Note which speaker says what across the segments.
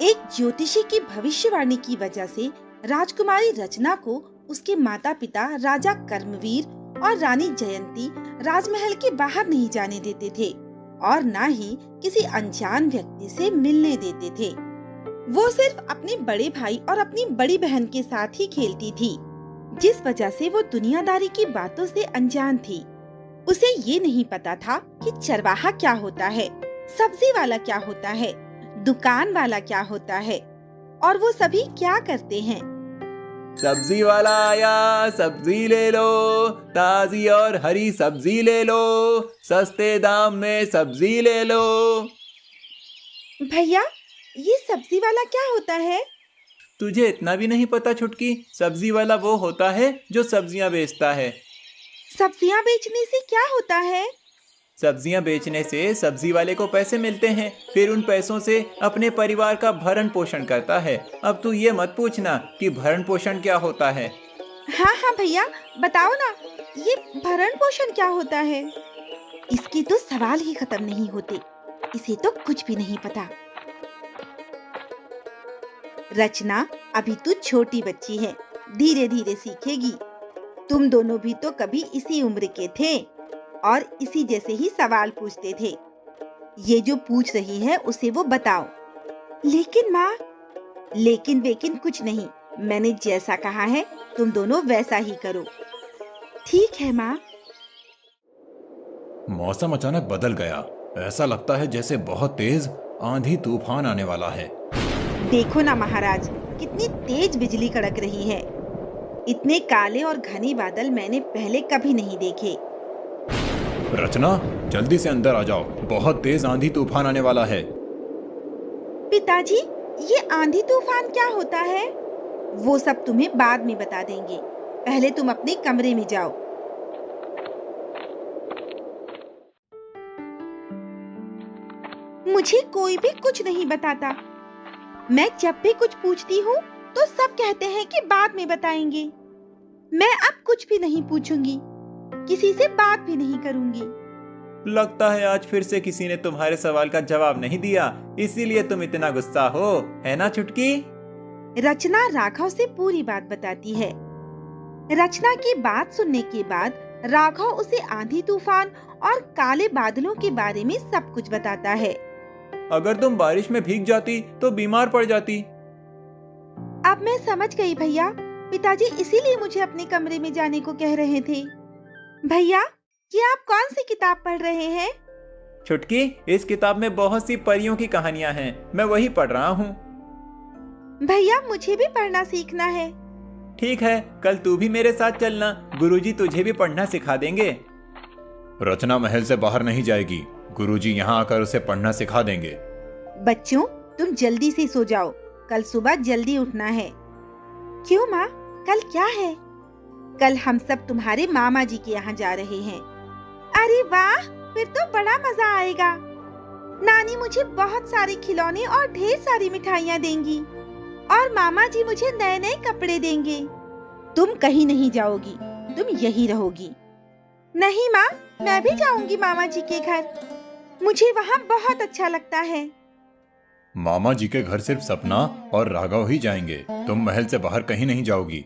Speaker 1: एक ज्योतिषी की भविष्यवाणी की वजह से राजकुमारी रचना को उसके माता पिता राजा कर्मवीर और रानी जयंती राजमहल के बाहर नहीं जाने देते थे और न ही किसी अनजान व्यक्ति से मिलने देते थे। वो सिर्फ अपने बड़े भाई और अपनी बड़ी बहन के साथ ही खेलती थी, जिस वजह से वो दुनियादारी की बातों से अनजान थी। उसे ये नहीं पता था कि चरवाहा क्या होता है, सब्जी वाला क्या होता है, दुकान वाला क्या होता है और वो सभी क्या करते हैं।
Speaker 2: सब्जी वाला आया, सब्जी ले लो, ताजी और हरी सब्जी ले लो, सस्ते दाम में सब्जी ले लो।
Speaker 1: भैया, ये सब्जी वाला क्या होता है?
Speaker 2: तुझे इतना भी नहीं पता छुटकी? सब्जी वाला वो होता है जो सब्जियां बेचता है।
Speaker 1: सब्जियां बेचने से क्या होता है?
Speaker 2: सब्जियां बेचने से सब्जी वाले को पैसे मिलते हैं, फिर उन पैसों से अपने परिवार का भरण पोषण करता है। अब तू ये मत पूछना कि भरण पोषण क्या होता है।
Speaker 1: हाँ हाँ भैया, बताओ ना, ये भरण पोषण क्या होता है? इसके तो सवाल ही खत्म नहीं होते, इसे तो कुछ भी नहीं पता। रचना, अभी तू छोटी बच्ची है, धीरे धीरे सीखेगी। तुम दोनों भी तो कभी इसी उम्र के थे और इसी जैसे ही सवाल पूछते थे। ये जो पूछ रही है उसे वो बताओ। लेकिन माँ, लेकिन वेकिन कुछ नहीं, मैंने जैसा कहा है तुम दोनों वैसा ही करो। ठीक है माँ।
Speaker 3: मौसम अचानक बदल गया। ऐसा लगता है जैसे बहुत तेज आंधी तूफान आने वाला है।
Speaker 1: देखो ना महाराज, कितनी तेज बिजली कड़क रही है। इतने काले और घने बादल मैंने पहले कभी नहीं देखे।
Speaker 3: रचना, जल्दी से अंदर आ जाओ, बहुत तेज आंधी तूफान आने वाला है।
Speaker 1: पिताजी, ये आंधी तूफान क्या होता है? वो सब तुम्हें बाद में बता देंगे, पहले तुम अपने कमरे में जाओ। मुझे कोई भी कुछ नहीं बताता। मैं जब भी कुछ पूछती हूँ तो सब कहते हैं कि बाद में बताएंगे। मैं अब कुछ भी नहीं पूछूंगी, किसी से बात भी नहीं करूंगी।
Speaker 2: लगता है आज फिर से किसी ने तुम्हारे सवाल का जवाब नहीं दिया, इसीलिए तुम इतना गुस्सा हो, है ना छुटकी?
Speaker 1: रचना राघव से पूरी बात बताती है। रचना की बात सुनने के बाद राघव उसे आंधी तूफान और काले बादलों के बारे में सब कुछ बताता है।
Speaker 2: अगर तुम बारिश में भीग जाती तो बीमार पड़ जाती।
Speaker 1: अब मैं समझ गई भैया, पिताजी इसीलिए मुझे अपने कमरे में जाने को कह रहे थे। भैया, ये आप कौन सी किताब पढ़ रहे हैं?
Speaker 2: छुटकी, इस किताब में बहुत सी परियों की कहानियां हैं, मैं वही पढ़ रहा हूँ।
Speaker 1: भैया, मुझे भी पढ़ना सीखना है।
Speaker 2: ठीक है, कल तू भी मेरे साथ चलना, गुरुजी तुझे भी पढ़ना सिखा देंगे।
Speaker 3: रचना महल से बाहर नहीं जाएगी, गुरुजी यहाँ आकर उसे पढ़ना सिखा देंगे।
Speaker 1: बच्चों, तुम जल्दी से सो जाओ, कल सुबह जल्दी उठना है। क्यों माँ, कल क्या है? कल हम सब तुम्हारे मामा जी के यहाँ जा रहे हैं। अरे वाह, फिर तो बड़ा मजा आएगा। नानी मुझे बहुत सारे खिलौने और ढेर सारी मिठाइयाँ देंगी और मामा जी मुझे नए नए कपड़े देंगे। तुम कहीं नहीं जाओगी, तुम यही रहोगी। नहीं माँ, मैं भी जाऊंगी मामा जी के घर, मुझे वहाँ बहुत अच्छा लगता है।
Speaker 3: मामा जी के घर सिर्फ सपना और राघव ही जाएंगे, तुम महल से बाहर कहीं नहीं जाओगी।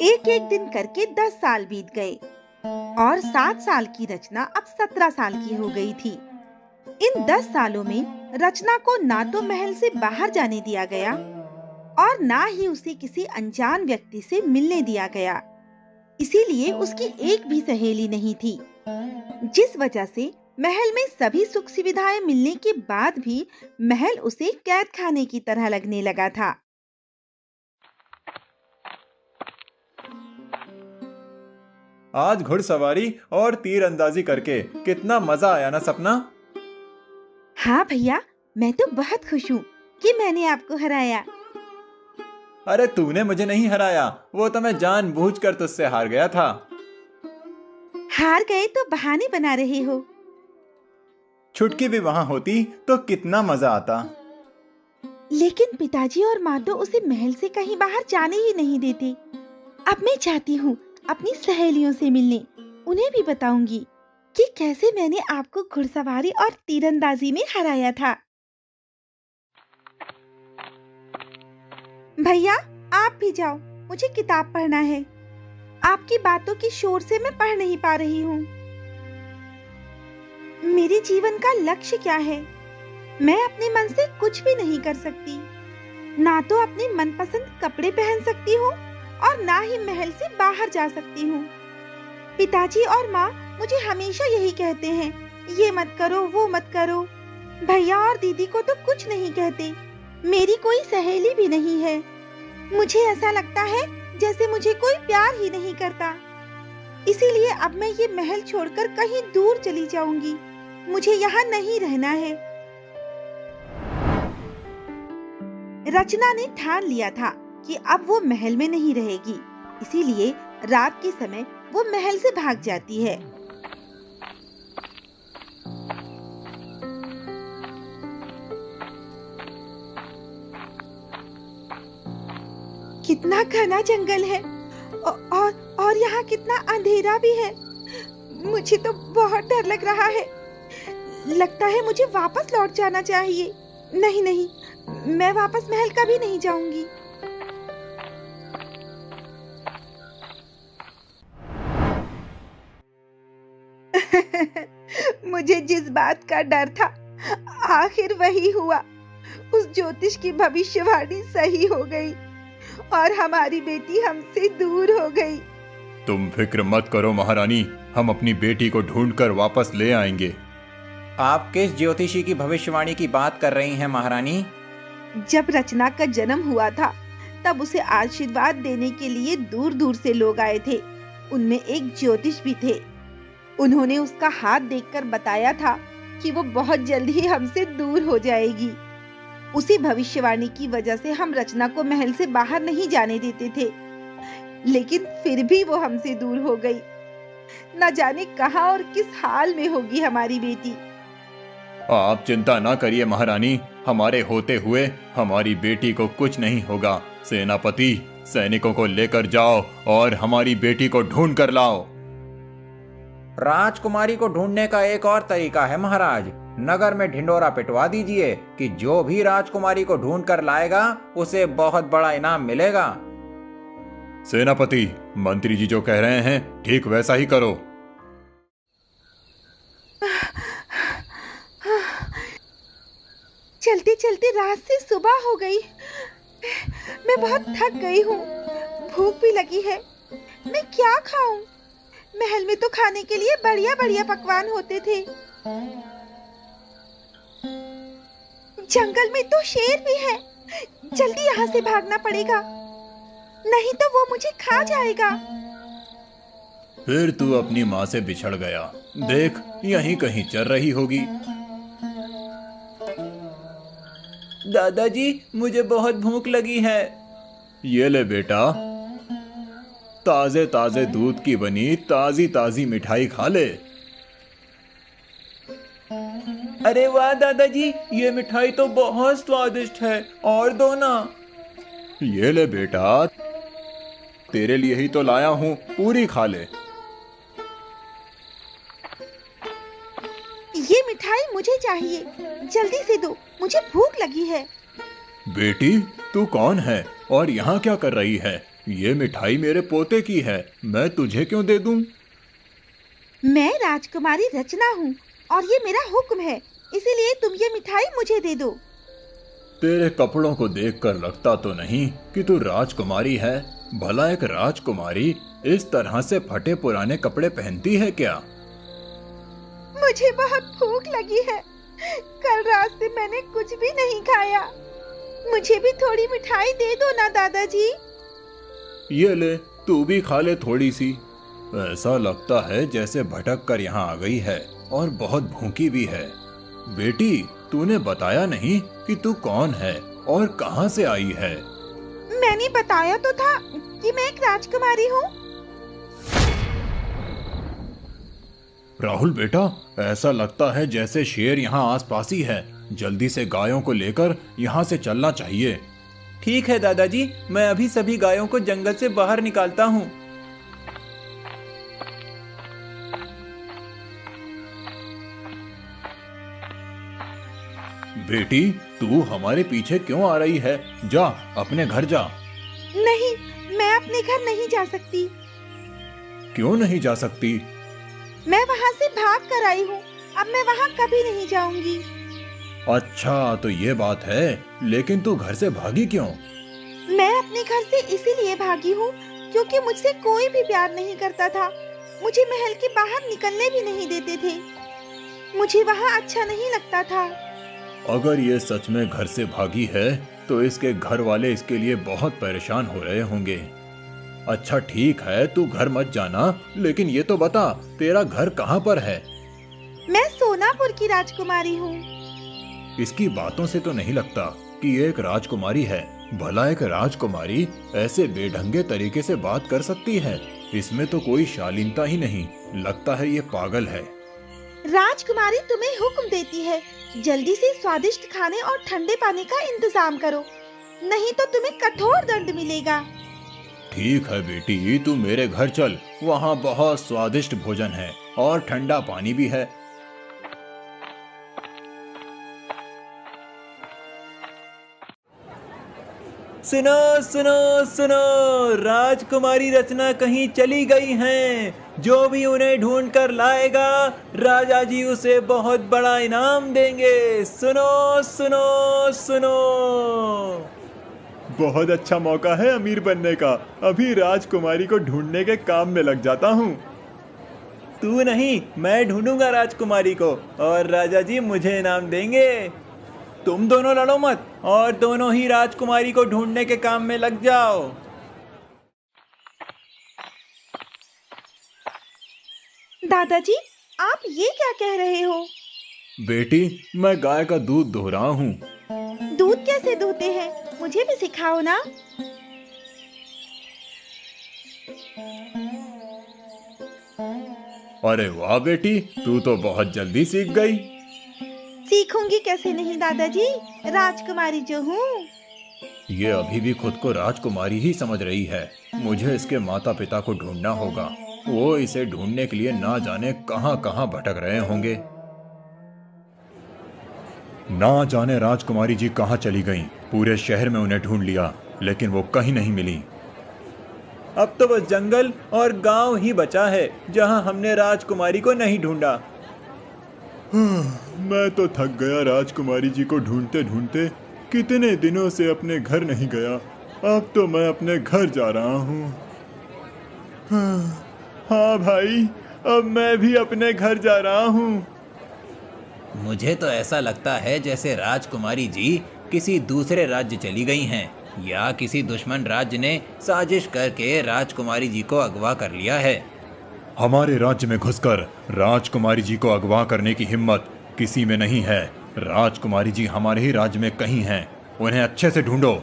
Speaker 1: एक एक दिन करके 10 साल बीत गए और 7 साल की रचना अब 17 साल की हो गई थी। इन 10 सालों में रचना को ना तो महल से बाहर जाने दिया गया और ना ही उसे किसी अनजान व्यक्ति से मिलने दिया गया। इसीलिए उसकी एक भी सहेली नहीं थी, जिस वजह से महल में सभी सुख सुविधाएं मिलने के बाद भी महल उसे कैद खाने की तरह लगने लगा था।
Speaker 2: आज घुड़सवारी और तीरंदाजी करके कितना मजा आया ना सपना?
Speaker 1: हाँ भैया, मैं तो बहुत खुश हूँ कि मैंने आपको हराया।
Speaker 2: अरे तूने मुझे नहीं हराया, वो तो मैं जानबूझकर तुझसे हार गया था।
Speaker 1: हार गए तो बहाने बना रहे हो।
Speaker 2: छुटकी भी वहाँ होती तो कितना मजा आता।
Speaker 1: लेकिन पिताजी और माँ तो उसे महल से कहीं बाहर जाने ही नहीं देते। अब मैं चाहती हूँ अपनी सहेलियों से मिलने, उन्हें भी बताऊंगी। कि कैसे मैंने आपको घुड़सवारी और तीरंदाजी में हराया था। भैया, आप भी जाओ, मुझे किताब पढ़ना है। आपकी बातों की शोर से मैं पढ़ नहीं पा रही हूँ। मेरे जीवन का लक्ष्य क्या है? मैं अपने मन से कुछ भी नहीं कर सकती। ना तो अपने मनपसंद कपड़े पहन सकती हूँ और ना ही महल से बाहर जा सकती हूँ। पिताजी और माँ मुझे हमेशा यही कहते हैं, ये मत करो, वो मत करो। भैया और दीदी को तो कुछ नहीं कहते। मेरी कोई सहेली भी नहीं है। मुझे ऐसा लगता है जैसे मुझे कोई प्यार ही नहीं करता। इसीलिए अब मैं ये महल छोड़कर कहीं दूर चली जाऊंगी। मुझे यहाँ नहीं रहना है। रचना ने ठान लिया था कि अब वो महल में नहीं रहेगी। इसीलिए रात के समय वो महल से भाग जाती है। कितना घना जंगल है और यहाँ कितना अंधेरा भी है। मुझे तो बहुत डर लग रहा है। लगता है मुझे वापस लौट जाना चाहिए। नहीं, मैं वापस महल कभी नहीं जाऊंगी। मुझे जिस बात का डर था, आखिर वही हुआ। उस ज्योतिष की भविष्यवाणी सही हो गई और हमारी बेटी हमसे दूर हो गई।
Speaker 3: तुम फिक्र मत करो महारानी, हम अपनी बेटी को ढूंढकर वापस ले आएंगे।
Speaker 2: आप किस ज्योतिषी की भविष्यवाणी की बात कर रही हैं महारानी?
Speaker 1: जब रचना का जन्म हुआ था, तब उसे आशीर्वाद देने के लिए दूर दूर से लोग आए थे। उनमें एक ज्योतिष भी थे। उन्होंने उसका हाथ देखकर बताया था कि वो बहुत जल्द ही हमसे दूर हो जाएगी। उसी भविष्यवाणी की वजह से हम रचना को महल से बाहर नहीं जाने देते थे, लेकिन फिर भी वो हमसे दूर हो गई। न जाने कहां और किस हाल में होगी हमारी बेटी।
Speaker 3: आप चिंता ना करिए महारानी, हमारे होते हुए हमारी बेटी को कुछ नहीं होगा। सेनापति, सैनिकों को लेकर जाओ और हमारी बेटी को ढूंढ कर लाओ।
Speaker 2: राजकुमारी को ढूंढने का एक और तरीका है महाराज। नगर में ढिंडोरा पिटवा दीजिए कि जो भी राजकुमारी को ढूंढ कर लाएगा उसे बहुत बड़ा इनाम मिलेगा।
Speaker 3: सेनापति, मंत्री जी जो कह रहे हैं ठीक वैसा ही करो।
Speaker 1: चलते चलते रात से सुबह हो गई। मैं बहुत थक गई हूँ। भूख भी लगी है। मैं क्या खाऊं? महल में तो खाने के लिए बढ़िया बढ़िया पकवान होते थे। जंगल में तो शेर भी है। जल्दी यहाँ से भागना पड़ेगा, नहीं तो वो मुझे खा जाएगा।
Speaker 3: फिर तू अपनी माँ से बिछड़ गया। देख, यहीं कहीं चल रही होगी।
Speaker 2: दादाजी, मुझे बहुत भूख लगी है।
Speaker 3: ये ले बेटा, ताजे ताजे दूध की बनी ताजी ताजी मिठाई खा ले।
Speaker 2: अरे वाह दादाजी, ये मिठाई तो बहुत स्वादिष्ट है, और दो ना।
Speaker 3: ये ले बेटा, तेरे लिए ही तो लाया हूँ, पूरी खा ले।
Speaker 1: ये मिठाई मुझे चाहिए, जल्दी से दो, मुझे भूख लगी है।
Speaker 3: बेटी, तू कौन है और यहाँ क्या कर रही है? ये मिठाई मेरे पोते की है, मैं तुझे क्यों दे दूं?
Speaker 1: मैं राजकुमारी रचना हूँ और ये मेरा हुक्म है, इसीलिए तुम ये मिठाई मुझे दे दो।
Speaker 3: तेरे कपड़ों को देखकर लगता तो नहीं कि तू राजकुमारी है। भला एक राजकुमारी इस तरह से फटे पुराने कपड़े पहनती है क्या?
Speaker 1: मुझे बहुत भूख लगी है। कल रात से मैंने कुछ भी नहीं खाया। मुझे भी थोड़ी मिठाई दे दो ना दादाजी।
Speaker 3: ये ले, तू भी खा ले थोड़ी सी। ऐसा लगता है जैसे भटक कर यहाँ आ गई है और बहुत भूखी भी है। बेटी, तूने बताया नहीं कि तू कौन है और कहाँ से आई है?
Speaker 1: मैंने बताया तो था कि मैं एक राजकुमारी हूँ।
Speaker 3: राहुल बेटा, ऐसा लगता है जैसे शेर यहाँ आसपास ही है। जल्दी से गायों को लेकर यहाँ से चलना चाहिए।
Speaker 2: ठीक है दादाजी, मैं अभी सभी गायों को जंगल से बाहर निकालता हूँ।
Speaker 3: बेटी, तू हमारे पीछे क्यों आ रही है? जा, अपने घर जा।
Speaker 1: नहीं, मैं अपने घर नहीं जा सकती।
Speaker 3: क्यों नहीं जा सकती?
Speaker 1: मैं वहाँ से भाग कर आई हूँ। अब मैं वहाँ कभी नहीं जाऊंगी।
Speaker 3: अच्छा, तो ये बात है। लेकिन तू घर से भागी क्यों?
Speaker 1: मैं अपने घर से इसीलिए भागी हूँ क्योंकि मुझसे कोई भी प्यार नहीं करता था। मुझे महल के बाहर निकलने भी नहीं देते थे। मुझे वहाँ अच्छा नहीं लगता था।
Speaker 3: अगर ये सच में घर से भागी है तो इसके घर वाले इसके लिए बहुत परेशान हो रहे होंगे। अच्छा ठीक है, तू घर मत जाना, लेकिन ये तो बता, तेरा घर कहाँ पर है?
Speaker 1: मैं सोनापुर की राजकुमारी हूँ।
Speaker 3: इसकी बातों से तो नहीं लगता कि ये एक राजकुमारी है। भला एक राजकुमारी ऐसे बेढंगे तरीके से बात कर सकती है? इसमें तो कोई शालीनता ही नहीं। लगता है ये पागल है।
Speaker 1: राजकुमारी तुम्हें हुक्म देती है, जल्दी से स्वादिष्ट खाने और ठंडे पानी का इंतजाम करो, नहीं तो तुम्हें कठोर दंड मिलेगा।
Speaker 3: ठीक है बेटी, तू मेरे घर चल। वहाँ बहुत स्वादिष्ट भोजन है और ठंडा पानी भी है।
Speaker 2: सुनो सुनो सुनो, राजकुमारी रचना कहीं चली गई हैं। जो भी उन्हें ढूंढ कर लाएगा, राजा जी उसे बहुत बड़ा इनाम देंगे। सुनो सुनो सुनो।
Speaker 3: बहुत अच्छा मौका है अमीर बनने का। अभी राजकुमारी को ढूंढने के काम में लग जाता हूँ।
Speaker 2: तू नहीं, मैं ढूंढूंगा राजकुमारी को और राजा जी मुझे इनाम देंगे। तुम दोनों लड़ो मत और दोनों ही राजकुमारी को ढूंढने के काम में लग जाओ।
Speaker 1: दादाजी, आप ये क्या कह रहे हो?
Speaker 3: बेटी, मैं गाय का दूध दुह रहा हूँ।
Speaker 1: दूध कैसे दूहते हैं? मुझे भी सिखाओ ना।
Speaker 3: अरे वाह बेटी, तू तो बहुत जल्दी सीख गई।
Speaker 1: सीखूंगी कैसे नहीं दादाजी, राजकुमारी जो हूँ।
Speaker 3: ये अभी भी खुद को राजकुमारी ही समझ रही है। मुझे इसके माता पिता को ढूंढना होगा। वो इसे ढूंढने के लिए ना जाने कहां कहां भटक रहे होंगे। ना जाने राजकुमारी जी कहां चली गईं। पूरे शहर में उन्हें ढूंढ लिया, लेकिन वो कहीं नहीं मिली।
Speaker 2: अब तो बस जंगल और गांव ही बचा है जहां हमने राजकुमारी को नहीं ढूंढा।
Speaker 3: मैं तो थक गया राजकुमारी जी को ढूंढते ढूंढते। कितने दिनों से अपने घर नहीं गया। अब तो मैं अपने घर जा रहा हूँ। हाँ भाई, अब मैं भी अपने घर जा रहा हूँ।
Speaker 2: मुझे तो ऐसा लगता है जैसे राजकुमारी जी किसी दूसरे राज्य चली गई हैं, या किसी दुश्मन राज्य ने साजिश करके राजकुमारी जी को अगवा कर लिया है।
Speaker 3: हमारे राज्य में घुसकर राजकुमारी जी को अगवा करने की हिम्मत किसी में नहीं है। राजकुमारी जी हमारे ही राज्य में कहीं हैं। उन्हें अच्छे से ढूंढो।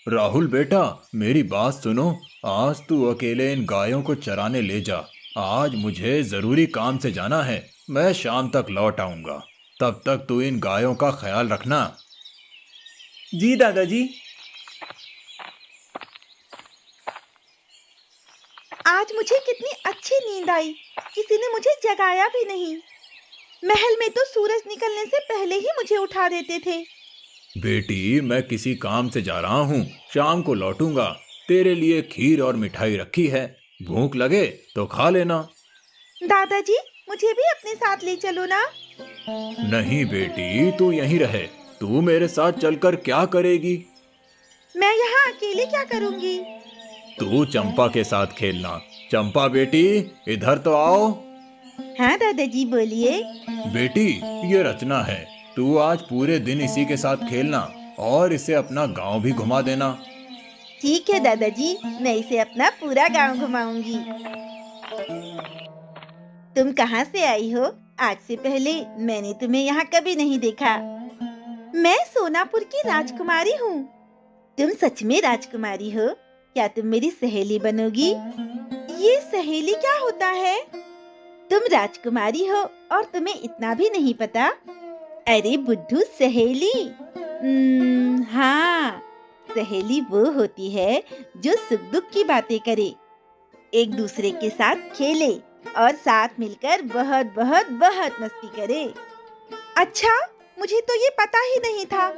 Speaker 3: राहुल बेटा, मेरी बात सुनो। आज तू अकेले इन गायों को चराने ले जा। आज मुझे जरूरी काम से जाना है। मैं शाम तक लौट आऊंगा। तब तक तू इन गायों का ख्याल रखना।
Speaker 2: जी दादाजी।
Speaker 1: आज मुझे कितनी अच्छी नींद आई, किसी ने मुझे जगाया भी नहीं। महल में तो सूरज निकलने से पहले ही मुझे उठा देते थे।
Speaker 3: बेटी, मैं किसी काम से जा रहा हूँ। शाम को लौटूंगा। तेरे लिए खीर और मिठाई रखी है। भूख लगे तो खा लेना।
Speaker 1: दादाजी, मुझे भी अपने साथ ले चलो ना।
Speaker 3: नहीं बेटी, तू यहीं रहे। तू मेरे साथ चलकर क्या करेगी?
Speaker 1: मैं यहाँ अकेले क्या करूँगी?
Speaker 3: तू चंपा के साथ खेलना। चंपा बेटी, इधर तो आओ।
Speaker 1: हाँ दादाजी, बोलिए।
Speaker 3: बेटी, ये रचना है। तू आज पूरे दिन इसी के साथ खेलना और इसे अपना गांव भी घुमा देना।
Speaker 1: ठीक है दादाजी, मैं इसे अपना पूरा गांव घुमाऊंगी। तुम कहाँ से आई हो? आज से पहले मैंने तुम्हें यहाँ कभी नहीं देखा। मैं सोनापुर की राजकुमारी हूँ। तुम सच में राजकुमारी हो? क्या तुम मेरी सहेली बनोगी? ये सहेली क्या होता है? तुम राजकुमारी हो और तुम्हें इतना भी नहीं पता? अरे बुद्धू, सहेली। हाँ, सहेली वो होती है जो सुख दुख की बातें करे, एक दूसरे के साथ खेले और साथ मिलकर बहुत बहुत बहुत मस्ती करे। अच्छा, मुझे तो ये पता ही नहीं था।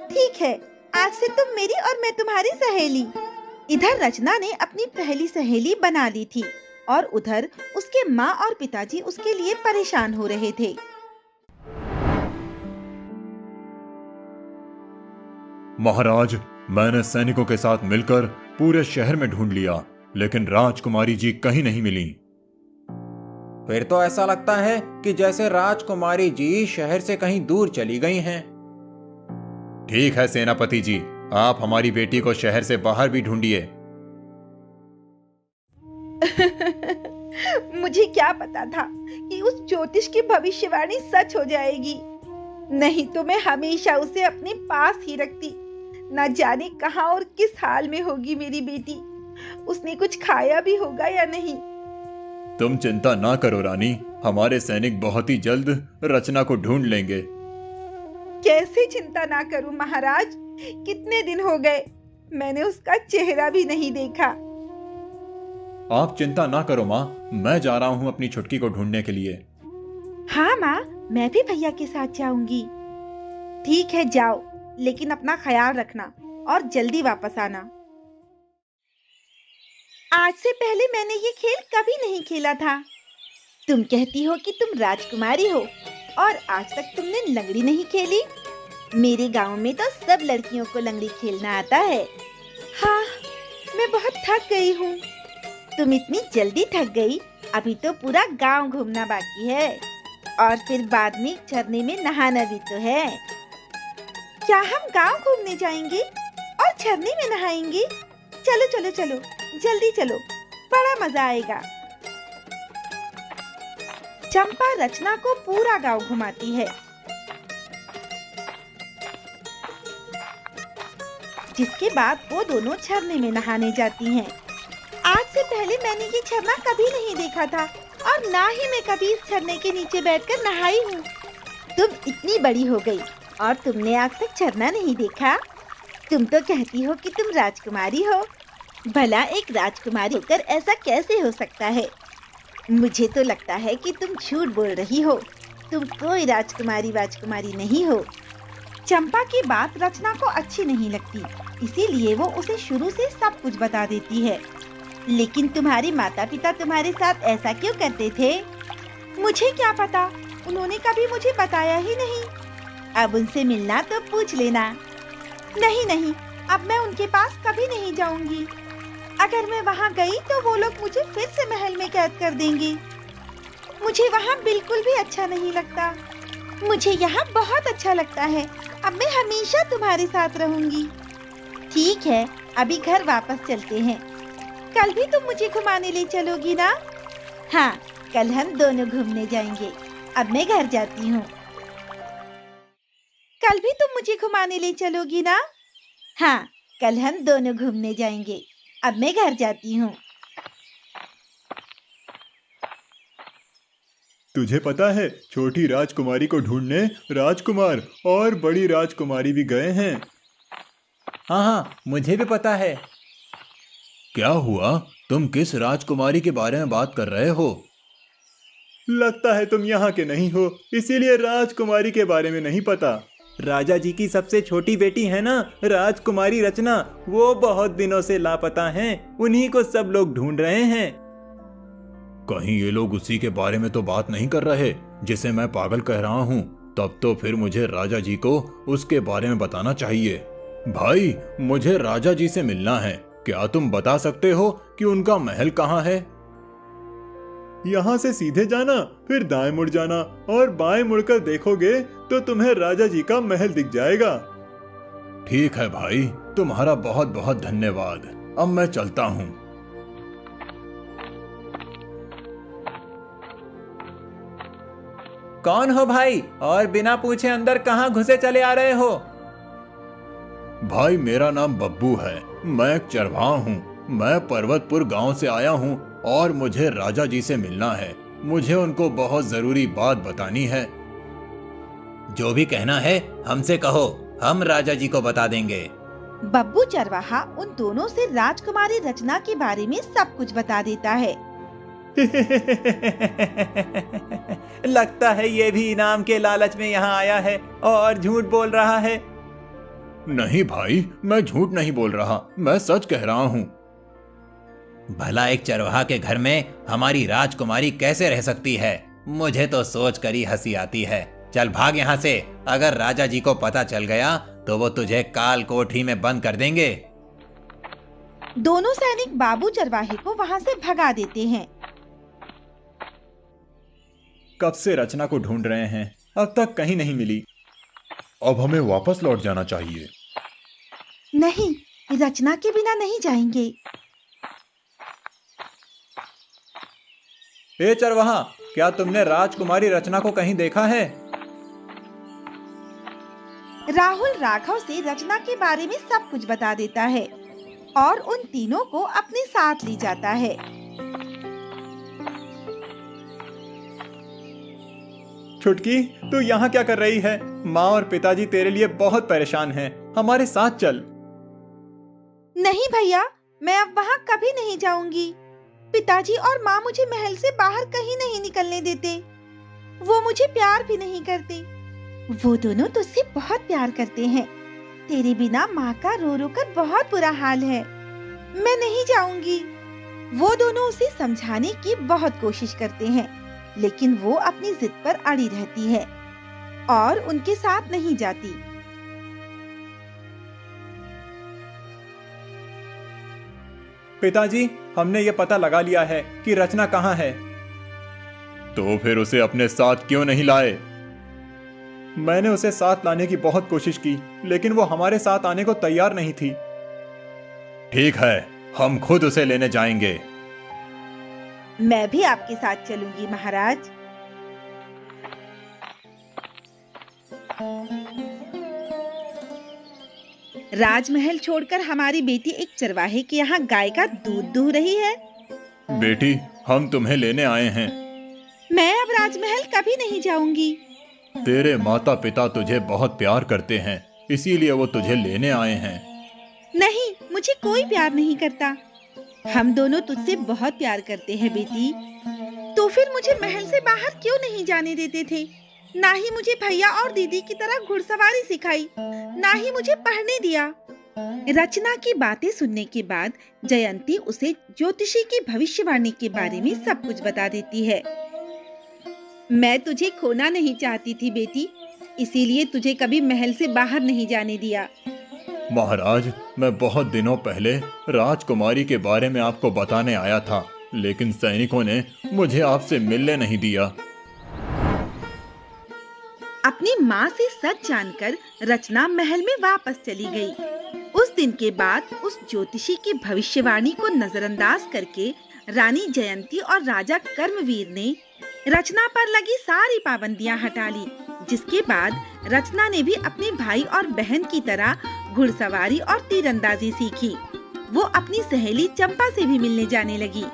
Speaker 1: ठीक है, आज से तुम मेरी और मैं तुम्हारी सहेली। इधर रचना ने अपनी पहली सहेली बना ली थी और उधर उसके माँ और पिताजी उसके लिए परेशान हो रहे थे।
Speaker 3: महाराज, मैंने सैनिकों के साथ मिलकर पूरे शहर में ढूंढ लिया, लेकिन राजकुमारी जी कहीं नहीं मिली।
Speaker 2: फिर तो ऐसा लगता है कि जैसे राजकुमारी जी शहर से कहीं दूर चली गई हैं।
Speaker 3: ठीक है सेनापति जी, आप हमारी बेटी को शहर से बाहर भी ढूंढिए।
Speaker 1: मुझे क्या पता था कि उस ज्योतिष की भविष्यवाणी सच हो जाएगी। नहीं तो मैं हमेशा उसे अपने पास ही रखती। न जाने कहां और किस हाल में होगी मेरी बेटी। उसने कुछ खाया भी होगा या नहीं।
Speaker 3: तुम चिंता ना करो रानी, हमारे सैनिक बहुत ही जल्द रचना को ढूंढ लेंगे।
Speaker 1: कैसे चिंता ना करूं महाराज, कितने दिन हो गए मैंने उसका चेहरा भी नहीं देखा।
Speaker 3: आप चिंता ना करो माँ, मैं जा रहा हूँ अपनी छुटकी को ढूंढने के लिए।
Speaker 1: हाँ माँ, मैं भी भैया के साथ जाऊंगी। ठीक है, जाओ, लेकिन अपना ख्याल रखना और जल्दी वापस आना। आज से पहले मैंने ये खेल कभी नहीं खेला था। तुम कहती हो कि तुम राजकुमारी हो और आज तक तुमने लंगड़ी नहीं खेली। मेरे गांव में तो सब लड़कियों को लंगड़ी खेलना आता है। हाँ, मैं बहुत थक गई हूँ। तुम इतनी जल्दी थक गई, अभी तो पूरा गांव घूमना बाकी है और फिर बाद में झरने में नहाना भी तो है। क्या हम गांव घूमने जाएंगे और झरने में नहाएंगे? चलो चलो चलो, जल्दी चलो, बड़ा मजा आएगा। चंपा रचना को पूरा गांव घुमाती है, जिसके बाद वो दोनों झरने में नहाने जाती हैं। आज से पहले मैंने ये झरना कभी नहीं देखा था और ना ही मैं कभी इस झरने के नीचे बैठकर नहाई हूँ। तुम इतनी बड़ी हो गई और तुमने आज तक झरना नहीं देखा? तुम तो कहती हो कि तुम राजकुमारी हो। भला एक राजकुमारी होकर ऐसा कैसे हो सकता है? मुझे तो लगता है कि तुम झूठ बोल रही हो। तुम कोई राजकुमारी नहीं हो। चंपा की बात रचना को अच्छी नहीं लगती, इसीलिए वो उसे शुरू से सब कुछ बता देती है। लेकिन तुम्हारे माता पिता तुम्हारे साथ ऐसा क्यों करते थे? मुझे क्या पता, उन्होंने कभी मुझे बताया ही नहीं। अब उनसे मिलना तो पूछ लेना। नहीं नहीं, अब मैं उनके पास कभी नहीं जाऊंगी। अगर मैं वहाँ गई तो वो लोग मुझे फिर से महल में कैद कर देंगे। मुझे वहाँ बिल्कुल भी अच्छा नहीं लगता। मुझे यहाँ बहुत अच्छा लगता है। अब मैं हमेशा तुम्हारे साथ रहूंगी। ठीक है, अभी घर वापस चलते हैं। कल भी तुम मुझे घुमाने ले चलोगी ना? हाँ, कल हम दोनों घूमने जाएंगे। अब मैं घर जाती हूँ। कल भी तुम मुझे घुमाने ले चलोगी ना? हाँ, कल हम दोनों घूमने जाएंगे। अब मैं घर जाती हूँ।
Speaker 3: तुझे पता है, छोटी राजकुमारी को ढूंढने राजकुमार और बड़ी राजकुमारी भी गए हैं।
Speaker 2: हाँ हाँ, मुझे भी पता है।
Speaker 3: क्या हुआ? तुम किस राजकुमारी के बारे में बात कर रहे हो? लगता है तुम यहाँ के नहीं हो, इसीलिए राजकुमारी के बारे में नहीं पता।
Speaker 2: राजा जी की सबसे छोटी बेटी है ना, राजकुमारी रचना, वो बहुत दिनों से लापता हैं। उन्हीं को सब लोग ढूंढ रहे हैं।
Speaker 3: कहीं ये लोग उसी के बारे में तो बात नहीं कर रहे जिसे मैं पागल कह रहा हूँ? तब तो फिर मुझे राजा जी को उसके बारे में बताना चाहिए। भाई, मुझे राजा जी से मिलना है। क्या तुम बता सकते हो कि उनका महल कहाँ है? यहाँ से सीधे जाना, फिर दाएं मुड़ जाना और बाएं मुड़कर देखोगे तो तुम्हें राजा जी का महल दिख जाएगा। ठीक है भाई, तुम्हारा बहुत बहुत धन्यवाद। अब मैं चलता हूँ।
Speaker 2: कौन हो भाई, और बिना पूछे अंदर कहाँ घुसे चले आ रहे हो?
Speaker 3: भाई, मेरा नाम बब्बू है। मैं एक चरवाहा हूँ। मैं पर्वतपुर गांव से आया हूँ और मुझे राजा जी से मिलना है। मुझे उनको बहुत जरूरी बात बतानी है।
Speaker 2: जो भी कहना है हमसे कहो, हम राजा जी को बता देंगे।
Speaker 1: बब्बू चरवाहा उन दोनों से राजकुमारी रचना के बारे में सब कुछ बता देता है।
Speaker 2: लगता है ये भी इनाम के लालच में यहाँ आया है और झूठ बोल रहा है।
Speaker 3: नहीं भाई, मैं झूठ नहीं बोल रहा, मैं सच कह रहा हूँ।
Speaker 4: भला एक चरवाहा के घर में हमारी राजकुमारी कैसे रह सकती है? मुझे तो सोच कर ही हंसी आती है। चल भाग यहाँ से, अगर राजा जी को पता चल गया तो वो तुझे काल कोठरी में बंद कर देंगे।
Speaker 1: दोनों सैनिक बाबू चरवाहे को वहाँ से भगा देते हैं।
Speaker 3: कब से रचना को ढूंढ रहे हैं, अब तक कहीं नहीं मिली। अब हमें वापस लौट जाना चाहिए।
Speaker 1: नहीं, रचना के बिना नहीं जाएंगे।
Speaker 2: हे चरवाहा, क्या तुमने राजकुमारी रचना को कहीं देखा है?
Speaker 1: राहुल राघव से रचना के बारे में सब कुछ बता देता है और उन तीनों को अपने साथ ले जाता है।
Speaker 2: छुटकी, तू यहाँ क्या कर रही है? माँ और पिताजी तेरे लिए बहुत परेशान हैं। हमारे साथ चल।
Speaker 1: नहीं भैया, मैं अब वहाँ कभी नहीं जाऊंगी। पिताजी और माँ मुझे महल से बाहर कहीं नहीं निकलने देते। वो मुझे प्यार भी नहीं करते। वो दोनों तुझसे बहुत प्यार करते हैं। तेरे बिना माँ का रो रो कर बहुत बुरा हाल है। मैं नहीं जाऊंगी। वो दोनों उसे समझाने की बहुत कोशिश करते हैं, लेकिन वो अपनी जिद पर अड़ी रहती है और उनके साथ नहीं जाती।
Speaker 2: पिताजी, हमने ये पता लगा लिया है कि रचना कहाँ है।
Speaker 3: तो फिर उसे अपने साथ क्यों नहीं लाए?
Speaker 2: मैंने उसे साथ लाने की बहुत कोशिश की, लेकिन वो हमारे साथ आने को तैयार नहीं थी।
Speaker 3: ठीक है, हम खुद उसे लेने जाएंगे।
Speaker 1: मैं भी आपके साथ चलूंगी महाराज। राजमहल छोड़कर हमारी बेटी एक चरवाहे के यहाँ गाय का दूध दूह रही है।
Speaker 3: बेटी, हम तुम्हें लेने आए हैं।
Speaker 1: मैं अब राजमहल कभी नहीं जाऊंगी।
Speaker 3: तेरे माता पिता तुझे बहुत प्यार करते हैं, इसीलिए वो तुझे लेने आए हैं।
Speaker 1: नहीं, मुझे कोई प्यार नहीं करता। हम दोनों तुझसे बहुत प्यार करते हैं बेटी। तो फिर मुझे महल से बाहर क्यों नहीं जाने देते थे? ना ही मुझे भैया और दीदी की तरह घुड़सवारी सिखाई, ना ही मुझे पढ़ने दिया। रचना की बातें सुनने के बाद जयंती उसे ज्योतिषी की भविष्यवाणी के बारे में सब कुछ बता देती है। मैं तुझे खोना नहीं चाहती थी बेटी, इसीलिए तुझे कभी महल से बाहर नहीं जाने दिया।
Speaker 3: महाराज, मैं बहुत दिनों पहले राजकुमारी के बारे में आपको बताने आया था, लेकिन सैनिकों ने मुझे आपसे मिलने नहीं दिया।
Speaker 1: अपनी माँ से सच जानकर रचना महल में वापस चली गई। उस दिन के बाद उस ज्योतिषी की भविष्यवाणी को नजरअंदाज करके रानी जयंती और राजा कर्मवीर ने रचना पर लगी सारी पाबंदियां हटा ली, जिसके बाद रचना ने भी अपने भाई और बहन की तरह घुड़सवारी और तीरंदाजी सीखी। वो अपनी सहेली चंपा से भी मिलने जाने लगी।